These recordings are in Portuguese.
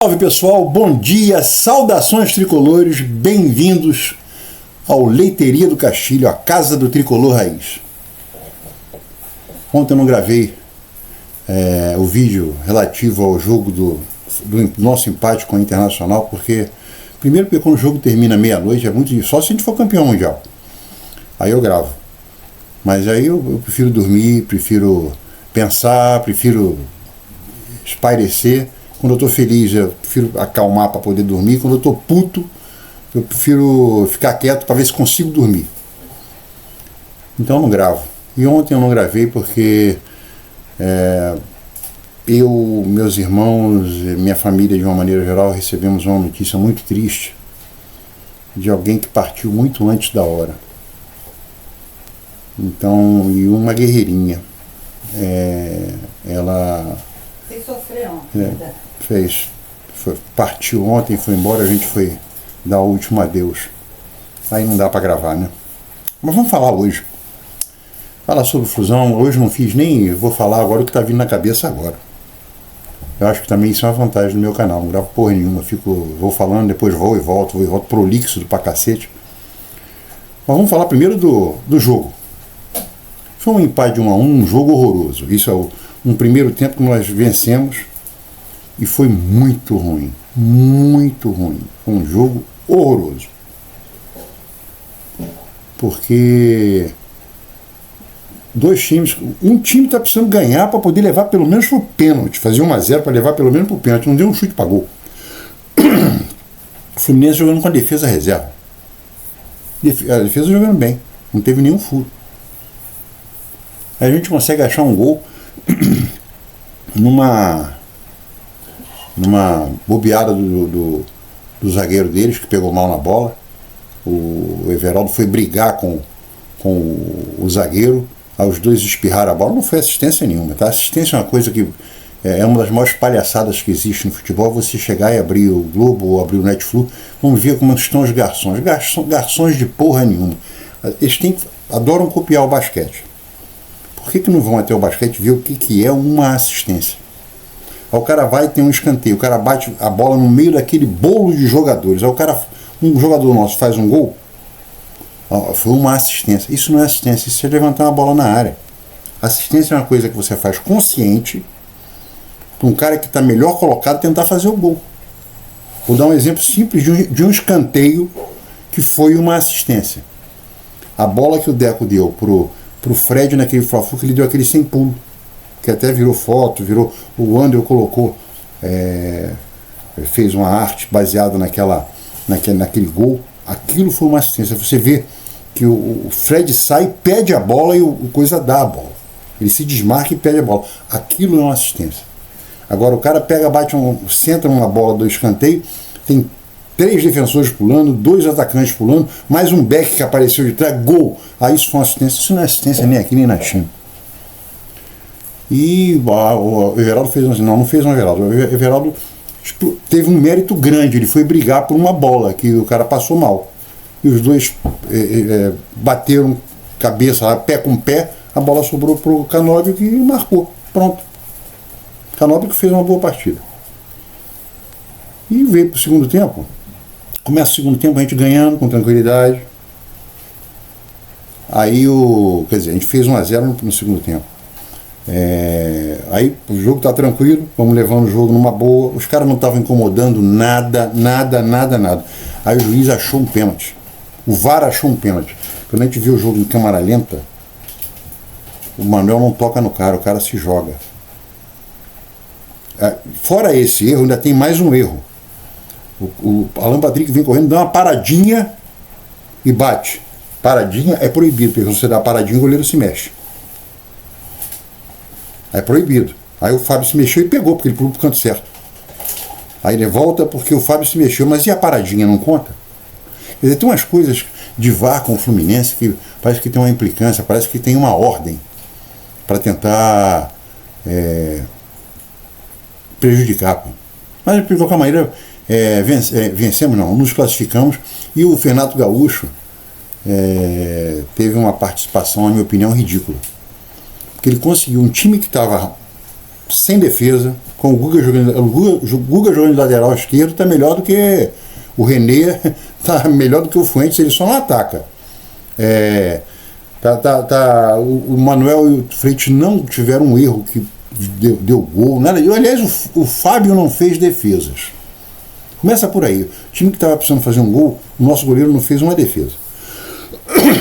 Salve pessoal, bom dia, saudações tricolores, bem-vindos ao Leiteria do Castilho, a casa do tricolor raiz. Ontem eu não gravei o vídeo relativo ao jogo do nosso empate com o Internacional, primeiro porque quando o jogo termina meia-noite é muito difícil, só se a gente for campeão mundial, aí eu gravo, mas aí eu prefiro dormir, prefiro pensar, prefiro espairecer. Quando eu tô feliz, eu prefiro acalmar para poder dormir. Quando eu tô puto, eu prefiro ficar quieto para ver se consigo dormir. Então eu não gravo. E ontem eu não gravei porque eu, meus irmãos, minha família de uma maneira geral, recebemos uma notícia muito triste de alguém que partiu muito antes da hora. Então, e uma guerreirinha. Ela... Você sofreu ontem, partiu ontem, foi embora, a gente foi dar o último adeus. Aí não dá pra gravar, né? Mas vamos falar hoje. Falar sobre fusão, hoje não fiz nem... Vou falar agora o que tá vindo na cabeça agora. Eu acho que também isso é uma vantagem do meu canal, não gravo porra nenhuma, vou falando, depois vou e volto prolixo pra cacete. Mas vamos falar primeiro do jogo. Foi um empate de 1-1, um jogo horroroso. Isso é um primeiro tempo que nós vencemos e foi muito ruim, muito ruim. Foi um jogo horroroso. Porque dois times, um time está precisando ganhar para poder levar pelo menos pro pênalti, fazer 1-0 para levar pelo menos pro pênalti, não deu um chute para gol. O Fluminense jogando com a defesa reserva. A defesa jogando bem, não teve nenhum furo. Aí a gente consegue achar um gol numa bobeada do zagueiro deles, que pegou mal na bola. O Everaldo foi brigar com o zagueiro, aí os dois espirraram a bola. Não foi assistência nenhuma, tá? Assistência é uma coisa que é uma das maiores palhaçadas que existe no futebol. Você chegar e abrir o Globo ou abrir o Netflix, vamos ver como estão os garçons. Garçons de porra nenhuma. Eles adoram copiar o basquete. Por que não vão até o basquete ver o que é uma assistência? Aí o cara vai e tem um escanteio, o cara bate a bola no meio daquele bolo de jogadores, aí um jogador nosso faz um gol, foi uma assistência. Isso não é assistência, isso é levantar uma bola na área. Assistência é uma coisa que você faz consciente para um cara que está melhor colocado tentar fazer o gol. Vou dar um exemplo simples de um escanteio que foi uma assistência. A bola que o Deco deu pro Fred naquele Fla-Flu, que ele deu aquele sem pulo, que até virou foto, o André colocou, fez uma arte baseada naquele gol. Aquilo foi uma assistência. Você vê que o Fred sai, pede a bola e o coisa dá a bola. Ele se desmarca e pede a bola. Aquilo é uma assistência. Agora o cara pega, centra uma bola do escanteio, tem 3 defensores pulando, 2 atacantes pulando, mais um back que apareceu de trás, gol. Aí isso foi uma assistência. Isso não é assistência nem aqui nem na China. E o Everaldo fez assim, não fez um Everaldo. O Everaldo teve um mérito grande, ele foi brigar por uma bola que o cara passou mal. E os dois bateram cabeça, pé com pé, a bola sobrou pro Canóbio que marcou. Pronto. Canóbio que fez uma boa partida. E veio pro segundo tempo. Começa o segundo tempo, a gente ganhando com tranquilidade. Aí a gente fez 1-0 no segundo tempo. Aí o jogo tá tranquilo, vamos levando o jogo numa boa. Os caras não estavam incomodando nada. Aí o juiz achou um pênalti. O VAR achou um pênalti. Quando a gente viu o jogo em câmera lenta, o Manuel não toca no cara, o cara se joga. Fora esse erro, ainda tem mais um erro. O Alan Patrick vem correndo, dá uma paradinha e bate. Paradinha é proibido, porque se você dá paradinha, o goleiro se mexe. É proibido. Aí o Fábio se mexeu e pegou, porque ele pulou pro canto certo. Aí ele volta porque o Fábio se mexeu, mas e a paradinha, não conta? Quer dizer, tem umas coisas de VAR com o Fluminense que parece que tem uma implicância, parece que tem uma ordem para tentar prejudicar. Mas de qualquer maneira, vencemos, não, nos classificamos. E o Fernando Gaúcho teve uma participação, na minha opinião, ridícula. Porque ele conseguiu um time que estava sem defesa, com o Guga jogando de lateral esquerdo, está melhor do que o René, está melhor do que o Fuentes, ele só não ataca. O Manuel e o Freitas não tiveram um erro que deu gol, nada. Aliás, o Fábio não fez defesas. Começa por aí. O time que estava precisando fazer um gol, o nosso goleiro não fez uma defesa.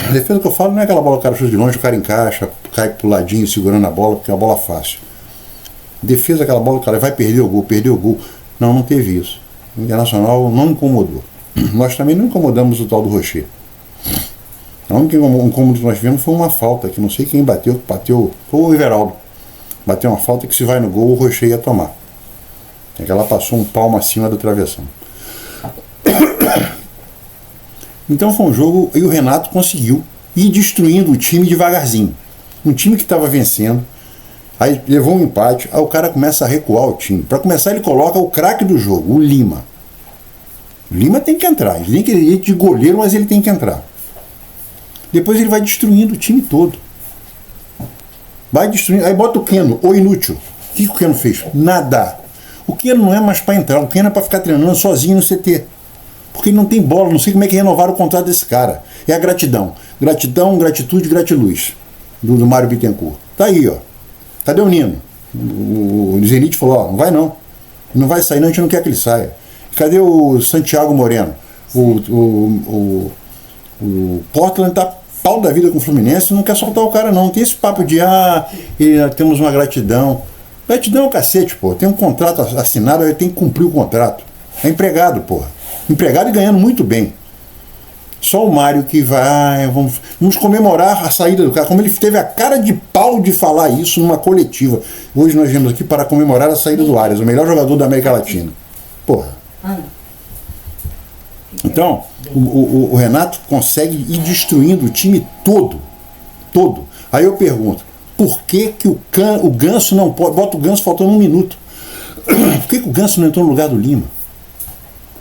A defesa que eu falo não é aquela bola que o cara chuta de longe, o cara encaixa, cai pro ladinho segurando a bola, porque é uma bola fácil. Defesa, aquela bola, o cara vai perder o gol, perdeu o gol. Não teve isso. O Internacional não incomodou. Nós também não incomodamos o tal do Rocher. O único incômodo que nós vimos foi uma falta, que não sei quem bateu, foi o Everaldo. Bateu uma falta que se vai no gol, o Rocher ia tomar. É que ela passou um palmo acima da travessão. Então foi um jogo, e o Renato conseguiu ir destruindo o time devagarzinho. Um time que estava vencendo, aí levou um empate, aí o cara começa a recuar o time. Para começar, ele coloca o craque do jogo, o Lima. O Lima tem que entrar, ele tem que ir de goleiro, mas ele tem que entrar. Depois ele vai destruindo o time todo. Vai destruindo, aí bota o Keno, o inútil. O que o Keno fez? Nada. O Keno não é mais para entrar, o Keno é para ficar treinando sozinho no CT. Porque ele não tem bola, não sei como é que renovaram o contrato desse cara. É a gratidão. Gratidão, gratitude, gratiluz. Do Mário Bittencourt. Tá aí, ó. Cadê o Nino? O Zenit falou, ó, não vai não. Não vai sair não, a gente não quer que ele saia. Cadê o Santiago Moreno? O Portland tá pau da vida com o Fluminense, não quer soltar o cara não. Tem esse papo de, temos uma gratidão. Gratidão é o cacete, pô. Tem um contrato assinado, aí tem que cumprir o contrato. É empregado, porra. Empregado e ganhando muito bem. Só o Mário que vai, vamos comemorar a saída do cara, como ele teve a cara de pau de falar isso numa coletiva. Hoje nós viemos aqui para comemorar a saída do Arias, o melhor jogador da América Latina. Porra. Então, o Renato consegue ir destruindo o time todo. Todo. Aí eu pergunto, por que o Ganso não pode, bota o Ganso faltando 1 minuto. Por que o Ganso não entrou no lugar do Lima?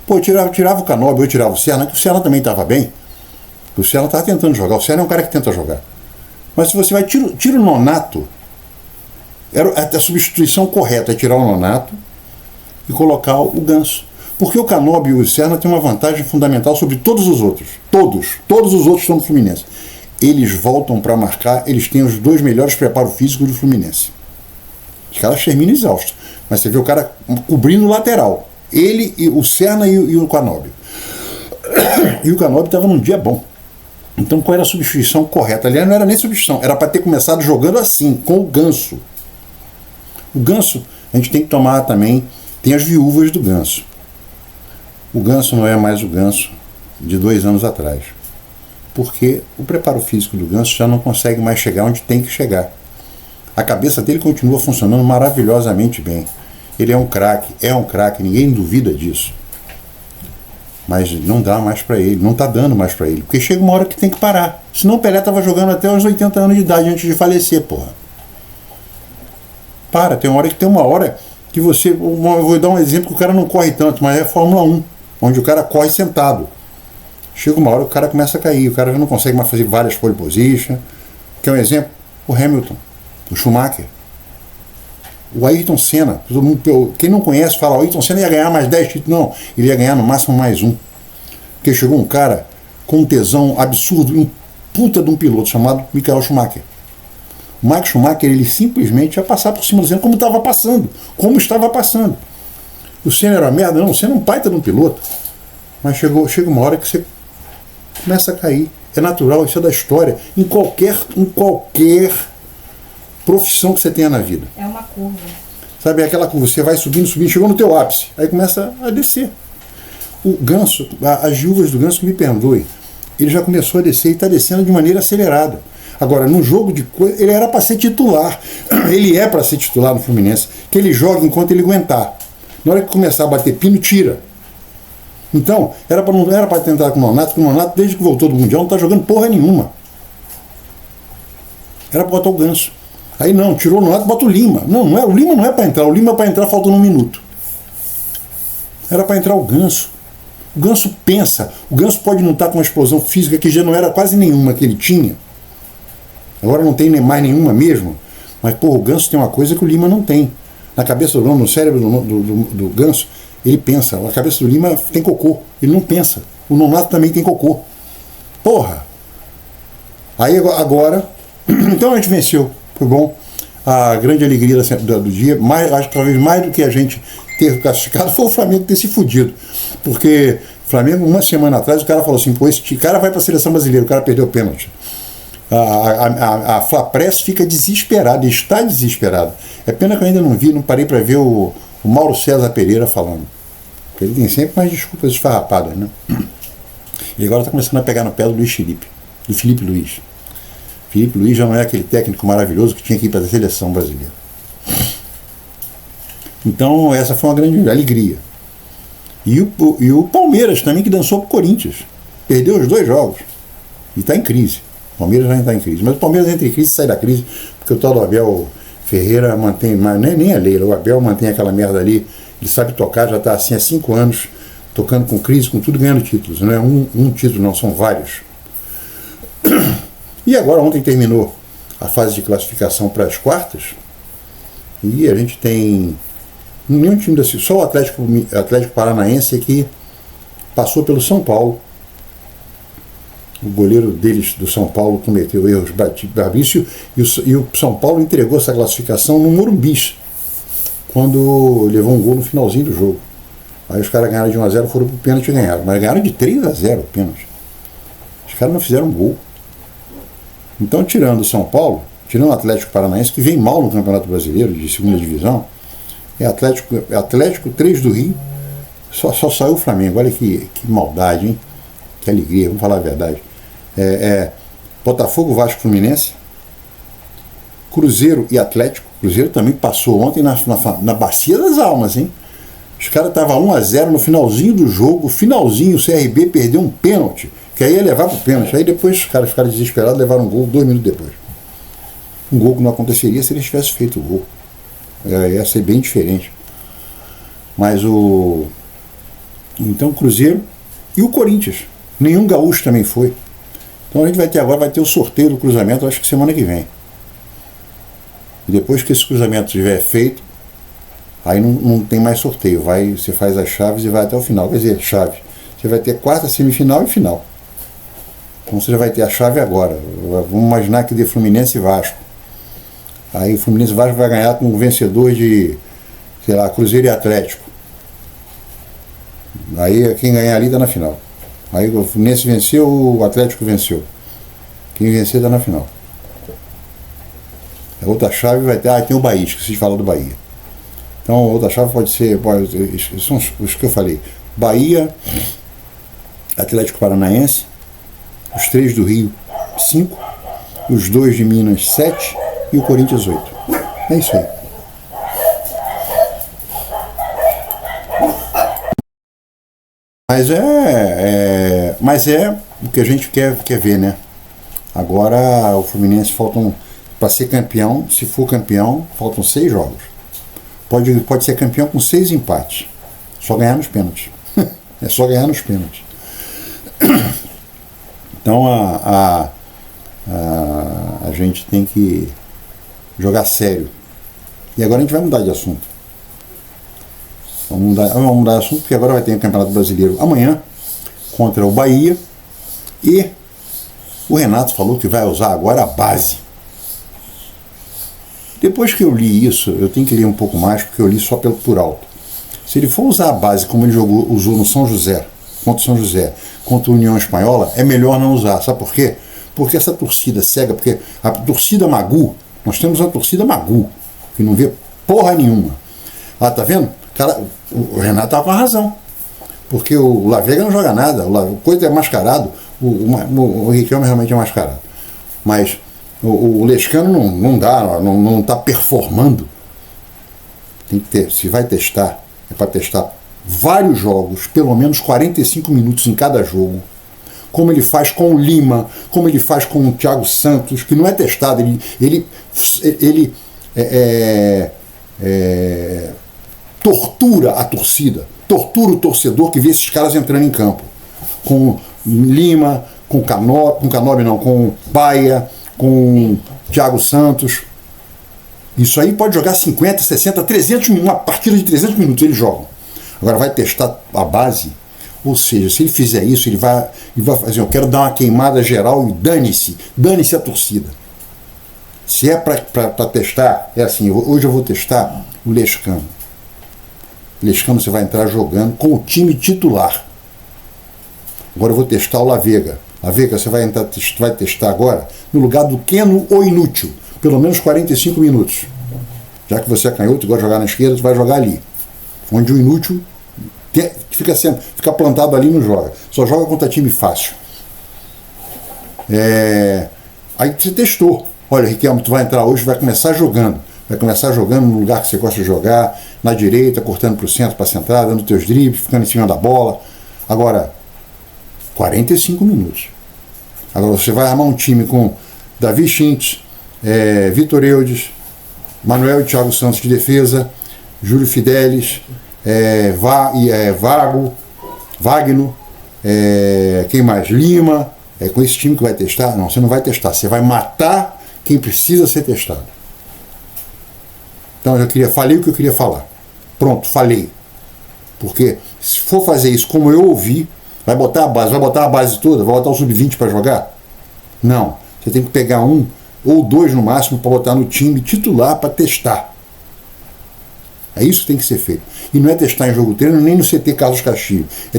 Pô, eu tirava o Canóbio, eu tirava o Serna, que o Serna também estava bem. O Serna estava tentando jogar. O Serna é um cara que tenta jogar. Mas se você vai, tira o Nonato, a substituição correta é tirar o Nonato e colocar o Ganso. Porque o Canóbio e o Serna têm uma vantagem fundamental sobre todos os outros. Todos os outros estão no Fluminense. Eles voltam para marcar, eles têm os 2 melhores preparos físicos do Fluminense. Os caras terminam exaustos. Mas você vê o cara cobrindo o lateral. Ele, o Serna e o Canóbio. E o Canóbio estava num dia bom. Então qual era a substituição correta? Aliás, não era nem substituição, era para ter começado jogando assim, com o Ganso. O Ganso, a gente tem que tomar também, tem as viúvas do Ganso. O Ganso não é mais o Ganso de 2 anos atrás. Porque o preparo físico do Ganso já não consegue mais chegar onde tem que chegar. A cabeça dele continua funcionando maravilhosamente bem. Ele é um craque, ninguém duvida disso. Mas não dá mais para ele, não está dando mais para ele. Porque chega uma hora que tem que parar. Senão o Pelé estava jogando até os 80 anos de idade antes de falecer, porra. Tem uma hora que você... Eu vou dar um exemplo que o cara não corre tanto, mas é Fórmula 1, onde o cara corre sentado. Chega uma hora que o cara começa a cair, o cara já não consegue mais fazer várias pole position. Quer um exemplo? O Hamilton, o Schumacher. O Ayrton Senna, quem não conhece fala, o Ayrton Senna ia ganhar mais 10 títulos. Não, ele ia ganhar no máximo mais 1. Porque chegou um cara com um tesão absurdo, um puta de um piloto chamado Michael Schumacher. O Michael Schumacher, ele simplesmente ia passar por cima do Senna como estava passando. O Senna era merda? Não, o Senna é um baita de um piloto. Mas chega uma hora que você começa a cair. É natural, isso é da história. Em qualquer profissão que você tenha na vida. É uma curva. Sabe, é aquela curva, você vai subindo, chegou no teu ápice, aí começa a descer. O Ganso, as viúvas do Ganso, que me perdoem, ele já começou a descer e está descendo de maneira acelerada. Agora, no jogo de coisa, ele era para ser titular. Ele é para ser titular no Fluminense, que ele joga enquanto ele aguentar. Na hora que começar a bater pino, tira. Então, não era para tentar com o Nonato, porque o Nonato, desde que voltou do Mundial, não está jogando porra nenhuma. Era para botar o Ganso. Aí não, tirou o Nonato, bota o Lima. O Lima não é para entrar, o Lima é para entrar faltando 1 minuto. Era para entrar o Ganso. O Ganso pensa, o Ganso pode não estar com uma explosão física que já não era quase nenhuma que ele tinha. Agora não tem nem mais nenhuma mesmo. Mas, pô, o Ganso tem uma coisa que o Lima não tem. Na cabeça do Lima, no cérebro do Ganso, ele pensa. A cabeça do Lima tem cocô. Ele não pensa. O Nonato também tem cocô. Porra! Aí agora, então a gente venceu. Foi bom. A grande alegria do dia, acho que talvez mais do que a gente ter classificado, foi o Flamengo ter se fudido. Porque o Flamengo, uma semana atrás, o cara falou assim, pô, esse cara vai para a seleção brasileira, o cara perdeu o pênalti. A Flapress fica desesperada, está desesperada. É pena que eu ainda não vi, não parei para ver o Mauro César Pereira falando. Porque ele tem sempre mais desculpas esfarrapadas, né? E agora está começando a pegar no pé do Luiz Felipe, do Felipe Luiz. Felipe Luiz já não é aquele técnico maravilhoso que tinha que ir para a seleção brasileira. Então essa foi uma grande alegria. E o Palmeiras também, que dançou para o Corinthians. Perdeu os 2 jogos. E está em crise. O Palmeiras já está em crise. Mas o Palmeiras entra em crise e sai da crise, porque o tal do Abel Ferreira mantém, mas nem a Leila, o Abel mantém aquela merda ali, ele sabe tocar, já está assim há 5 anos, tocando com crise, com tudo, ganhando títulos. Não é um título, não, são vários. E agora ontem terminou a fase de classificação para as quartas, e a gente tem nenhum time desse, só o Atlético Paranaense que passou pelo São Paulo. O goleiro deles, do São Paulo, cometeu erros gravíssimos, e o São Paulo entregou essa classificação no Morumbi, quando levou um gol no finalzinho do jogo. Aí os caras ganharam de 1-0, foram pro pênalti e ganharam. Mas ganharam de 3-0 o pênalti. Os caras não fizeram gol. Então, tirando o São Paulo, tirando o Atlético Paranaense, que vem mal no Campeonato Brasileiro, de segunda divisão, é Atlético 3 do Rio, só saiu o Flamengo. Olha que maldade, hein? Que alegria, vamos falar a verdade. Botafogo, Vasco, Fluminense, Cruzeiro e Atlético. Cruzeiro também passou ontem na Bacia das Almas, hein? Os caras estavam 1-0 no finalzinho do jogo, finalzinho, o CRB perdeu um pênalti, que aí ia levar pro pênalti. Aí depois os caras ficaram desesperados, levaram um gol 2 minutos depois. Um gol que não aconteceria se eles tivessem feito o gol. Ia ser bem diferente. Mas então o Cruzeiro e o Corinthians. Nenhum gaúcho também foi. Então a gente vai ter o sorteio do cruzamento, acho que semana que vem. E depois que esse cruzamento estiver feito, aí não tem mais sorteio. Você faz as chaves e vai até o final. Quer dizer, chave. Você vai ter quarta, semifinal e final. Então você já vai ter a chave agora. Vamos imaginar que dê Fluminense e Vasco. Aí o Fluminense e Vasco vai ganhar com o vencedor de, sei lá, Cruzeiro e Atlético. Aí quem ganhar ali está na final. Aí o Fluminense venceu, o Atlético venceu. Quem vencer está na final. A outra chave vai ter... tem o Bahia, esqueci de falar do Bahia. Então a outra chave pode ser... são os que eu falei. Bahia, Atlético Paranaense, os 3 do Rio, 5, os 2 de Minas, 7 e o Corinthians, 8. É isso aí. Mas é o que a gente quer ver, né? Agora o Fluminense para ser campeão, se for campeão, faltam 6 jogos. Pode ser campeão com 6 empates. Só ganhar nos pênaltis. É só ganhar nos pênaltis. Então a gente tem que jogar sério. E agora a gente vai mudar de assunto. Vamos mudar de assunto, porque agora vai ter o Campeonato Brasileiro amanhã contra o Bahia. E o Renato falou que vai usar agora a base. Depois que eu li isso, eu tenho que ler um pouco mais, porque eu li só por alto. Se ele for usar a base como ele usou no São José, contra a União Espanhola, é melhor não usar. Sabe por quê? Porque essa torcida cega, porque a torcida Magu, nós temos uma torcida Magu, que não vê porra nenhuma. Ah, tá vendo? Cara, o Renato estava com razão. Porque o La Vega não joga nada, o Coito é mascarado, o Riquelme realmente é mascarado. Mas o Lescano não dá, não está performando. Tem que ter, se vai testar, é para testar vários jogos, pelo menos 45 minutos em cada jogo, como ele faz com o Lima, como ele faz com o Thiago Santos, que não é testado, ele tortura a torcida, tortura o torcedor que vê esses caras entrando em campo. Com Lima, com Baia, com Thiago Santos. Isso aí pode jogar 50, 60, 300 minutos, uma partida de 300 minutos eles jogam. Agora vai testar a base, ou seja, se ele fizer isso, ele vai fazer, eu quero dar uma queimada geral e dane-se a torcida. Se é para testar, é assim, hoje eu vou testar o Lescano. Lescano você vai entrar jogando com o time titular. Agora eu vou testar o La Vega. La Vega você vai testar agora no lugar do Keno ou Inútil, pelo menos 45 minutos. Já que você é canhoto e gosta de jogar na esquerda, você vai jogar ali. Onde o Inútil fica plantado ali e não joga. Só joga contra time fácil. Aí você testou. Olha, Riquelme, tu vai entrar hoje, vai começar jogando. Vai começar jogando no lugar que você gosta de jogar, na direita, cortando para o centro, para centrar, dando teus dribles, ficando em cima da bola. Agora, 45 minutos. Agora você vai armar um time com Davi Schintz, Vitor Eudes, Manuel e Thiago Santos de defesa, Júlio Fidelis, Wagner, quem mais? Lima. É com esse time que vai testar? Não, você não vai testar, você vai matar quem precisa ser testado. Então falei o que eu queria falar. Pronto, falei. Porque se for fazer isso como eu ouvi, vai botar a base toda, vai botar o sub-20 para jogar? Não, você tem que pegar um ou dois no máximo para botar no time titular para testar. É isso que tem que ser feito. E não é testar em jogo treino nem no CT Carlos Castilho. É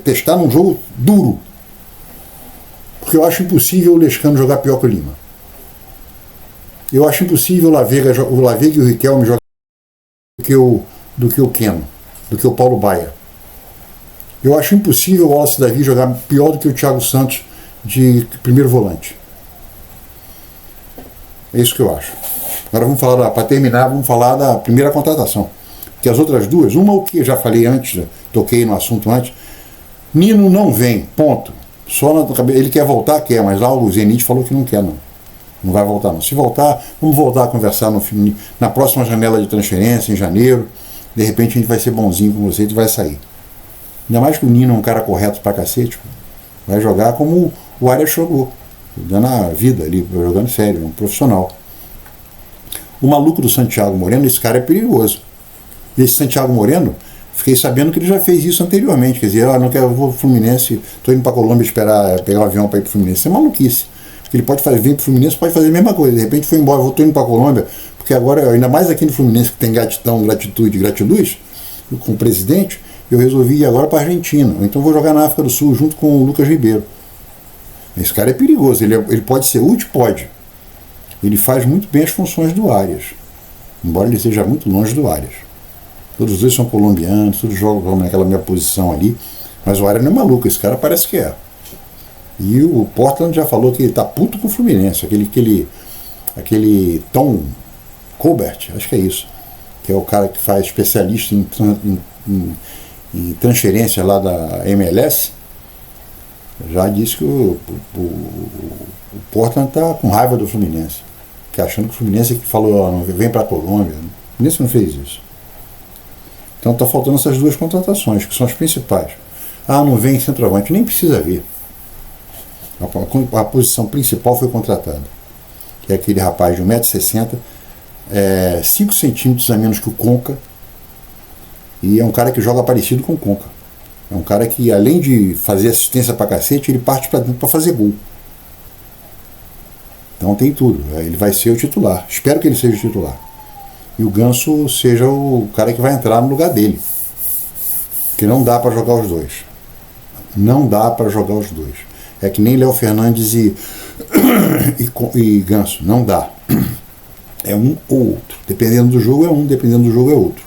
testar num jogo duro. Porque eu acho impossível o Lescano jogar pior que o Lima. Eu acho impossível o La Vega e o Riquelme jogar do que o Keno, do que o Paulo Baia. Eu acho impossível o Wallace Davi jogar pior do que o Thiago Santos de primeiro volante. É isso que eu acho. Agora vamos falar, para terminar, vamos falar da primeira contratação. Porque as outras duas, uma o que eu já falei antes, toquei no assunto antes, Nino não vem, ponto. Só na cabeça, ele quer voltar, mas lá o Zenit falou que não quer, não. Não vai voltar, não. Se voltar, vamos voltar a conversar na próxima janela de transferência, em janeiro. De repente a gente vai ser bonzinho com você e vai sair. Ainda mais que o Nino é um cara correto pra cacete. Vai jogar como o Arias jogou, dando a vida ali, jogando sério, um profissional. O maluco do Santiago Moreno, esse cara é perigoso. Esse Santiago Moreno, fiquei sabendo que ele já fez isso anteriormente. Quer dizer, não quero, eu vou pro Fluminense, estou indo para Colômbia pegar um avião para ir pro Fluminense. Isso é maluquice. Ele pode vir pro Fluminense, pode fazer a mesma coisa. De repente foi embora, estou indo para Colômbia, porque agora, ainda mais aqui no Fluminense, que tem gratitude e gratiluz, com o presidente, eu resolvi ir agora para a Argentina. Então vou jogar na África do Sul junto com o Lucas Ribeiro. Esse cara é perigoso, ele pode ser útil? Pode. Ele faz muito bem as funções do Arias, embora ele seja muito longe do Arias. Todos os dois são colombianos, todos jogam naquela minha posição ali, mas o Arias não é maluco, esse cara parece que é. E o Portland já falou que ele tá puto com o Fluminense, aquele Tom Colbert, acho que é isso, que é o cara que faz especialista em transferência lá da MLS, já disse que o Portland tá com raiva do Fluminense, que achando que o Fluminense que falou, não vem para a Colômbia. O Fluminense não fez isso. Então está faltando essas duas contratações, que são as principais. Não vem centroavante, nem precisa vir. A posição principal foi contratada, que é aquele rapaz de 1,60 m, 5 centímetros a menos que o Conca, e é um cara que joga parecido com o Conca. É um cara que, além de fazer assistência pra cacete, ele parte pra dentro pra fazer gol. Então tem tudo. Ele vai ser o titular. Espero que ele seja o titular. E o Ganso seja o cara que vai entrar no lugar dele. Porque não dá pra jogar os dois. Não dá pra jogar os dois. É que nem Léo Fernandes e Ganso. Não dá. É um ou outro. Dependendo do jogo é um, dependendo do jogo é outro.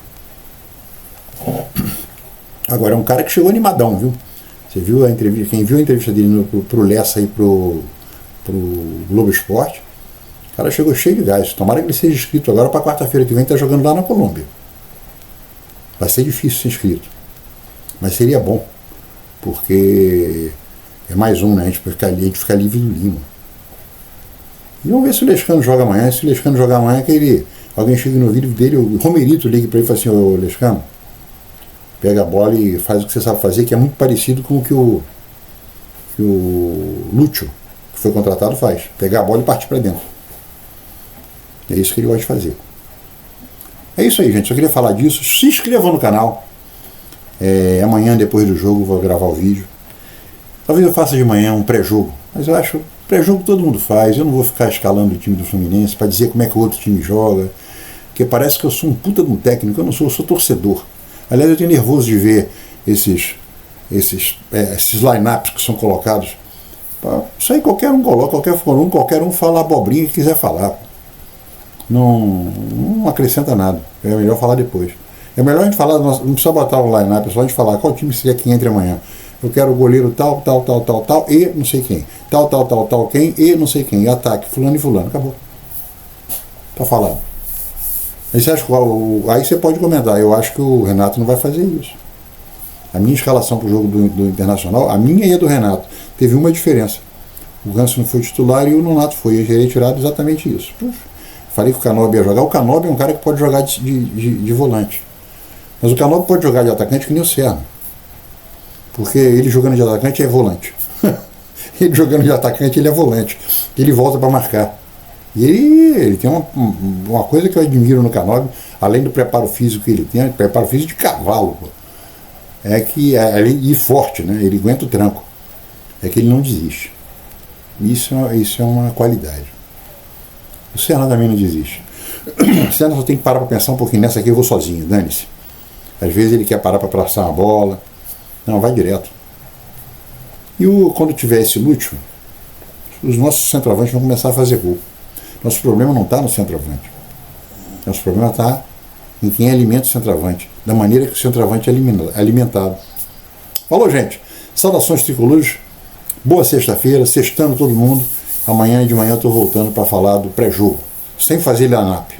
Agora é um cara que chegou animadão, viu? Você viu a entrevista? Quem viu a entrevista dele pro Lessa e pro Globo Esporte, o cara chegou cheio de gás. Tomara que ele seja inscrito agora para quarta-feira que vem, tá jogando lá na Colômbia. Vai ser difícil ser inscrito, mas seria bom, porque é mais um, né? A gente fica livre do Lima. E vamos ver se o Lescano joga amanhã. Se o Lescano jogar amanhã, alguém chega no vídeo dele, o Romerito liga para ele e fala assim: ô Lescano, pega a bola e faz o que você sabe fazer, que é muito parecido com o que o Lúcio, que foi contratado, faz. Pegar a bola e partir para dentro. É isso que ele gosta de fazer. É isso aí, gente. Só queria falar disso. Se inscrevam no canal. Amanhã, depois do jogo, vou gravar o vídeo. Talvez eu faça de manhã um pré-jogo. Mas eu acho pré-jogo todo mundo faz. Eu não vou ficar escalando o time do Fluminense para dizer como é que o outro time joga. Porque parece que eu sou um puta de um técnico. Eu não sou, eu sou torcedor. Aliás, eu tenho nervoso de ver esses line-ups que são colocados. Isso aí qualquer um coloca, qualquer um fala a abobrinha que quiser falar. Não acrescenta nada. É melhor falar depois. É melhor a gente falar, não precisa botar o line-up, é só a gente falar qual time você quer que entre amanhã. Eu quero o goleiro tal, e não sei quem. Tal, quem, e não sei quem. E ataque, fulano e fulano. Acabou. Tá falado. Aí você acha, aí você pode comentar. Eu acho que o Renato não vai fazer isso. A minha escalação para o jogo do Internacional, a minha e a do Renato, teve uma diferença. O Ganso não foi titular e o Nonato foi. Eu teria tirado exatamente isso. Falei que o Canóbio ia jogar. O Canóbio é um cara que pode jogar de volante. Mas o Canóbio pode jogar de atacante que nem o Serra. Porque ele jogando de atacante é volante. Ele jogando de atacante, ele é volante. Ele volta para marcar. E ele tem uma coisa que eu admiro no Canóbio, além do preparo físico que ele tem, preparo físico de cavalo, pô. E forte, né? Ele aguenta o tranco. É que ele não desiste. Isso é uma qualidade. O Serra também não desiste. O Serra só tem que parar para pensar um pouquinho. Nessa aqui eu vou sozinho, dane-se. Às vezes ele quer parar para passar uma bola. Não, vai direto. E quando tiver esse lúcio, os nossos centroavantes vão começar a fazer gol. Nosso problema não está no centroavante. Nosso problema está em quem alimenta o centroavante, da maneira que o centroavante é alimentado. Falou, gente. Saudações tricolores. Boa sexta-feira, sextando todo mundo. Amanhã de manhã eu estou voltando para falar do pré-jogo, sem fazer line-up.